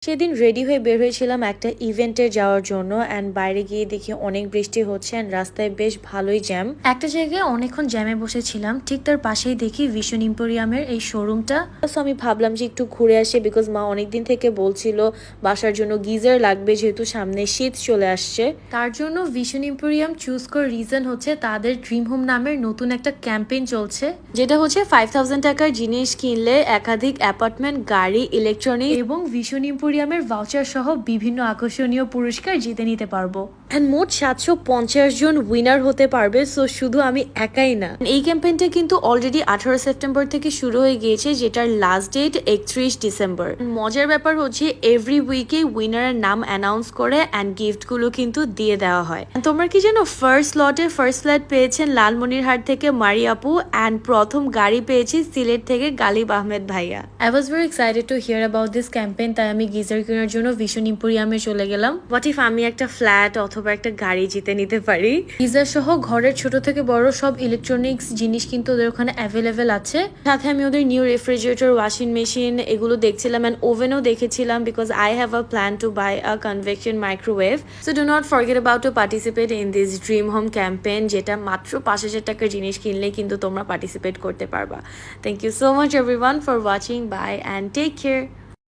সেদিন রেডি হয়ে বের হয়েছিলাম একটা ইভেন্টে যাওয়ার জন্য অ্যান্ড বাইরে গিয়ে দেখি অনেক বৃষ্টি হচ্ছে অ্যান্ড রাস্তায় বেশ ভালোই জ্যাম। একটা জায়গায় অনেকক্ষণ জ্যামে বসেছিলাম, ঠিক তার পাশেই দেখি ভিশন ইম্পোরিয়ামের এই শোরুমটা। সো আমি ভাবলাম যে একটু ঘুরে আসি, বিকজ মা অনেকদিন থেকে বলছিল বাসার জন্য গিজার লাগবে, যেহেতু সামনে শীত চলে আসছে। তার জন্য ভিশন ইম্পোরিয়াম চুজ করার রিজন হচ্ছে তাদের ড্রিম হোম নামের নতুন একটা ক্যাম্পেইন চলছে, যেটা হচ্ছে 5000 টাকার জিনিস কিনলে একাধিক অ্যাপার্টমেন্ট, গাড়ি, ইলেকট্রনিক এবং ভিশন ইম্পোরিয়ামের ভাউচার সহ বিভিন্ন আকর্ষণীয় পুরস্কার জিতে নিতে পারবো। অ্যান্ড মোট 750 জন উইনার হতে পারবে। সো শুধু আমি একাই না, এই ক্যাম্পেইনটা কিন্তু অলরেডি 18 সেপ্টেম্বর থেকে শুরু হয়ে গিয়েছে, যেটার লাস্ট ডেট 31 ডিসেম্বর। মজার ব্যাপার হচ্ছে এভরি উইকে উইনারের নাম অ্যানাউন্স করে অ্যান্ড গিফটগুলো কিন্তু দিয়ে দেওয়া হয়। তোমরা কি জানো, ফার্স্ট লটে ফার্স্ট ফ্ল্যাট পেয়েছেন লালমনিরহাট থেকে মারি আপু, অ্যান্ড প্রথম গাড়ি পেয়েছি সিলেট থেকে গালিব আহমেদ ভাইয়া। I was very excited to hear about this campaign, তাই আমি গিজার কেনার জন্য ভিশন ইম্পোরিয়ামে চলে গেলাম। হোয়াট ইফ আমি একটা ফ্ল্যাট অথবা একটা গাড়ি জিতে নিতে পারি? গিজার সহ ঘরের ছোট থেকে বড় সব ইলেকট্রনিক্স জিনিস কিন্তু ওদের ওখানে অ্যাভেলেবেল আছে। সাথে আমি ওদের নিউ রেফ্রিজারেটর, ওয়াশিং মেশিন এগুলো দেখছিলাম অ্যান্ড ওভেনও দেখেছিলাম, because I have a plan to buy a convection microwave. So do not forget about to participate in this dream home campaign, যেটা মাত্র 5000 টাকার জিনিস কিনলে কিন্তু তোমরা পার্টিসিপেট করতে পারবা। Thank you so much everyone for watching. Bye and take care.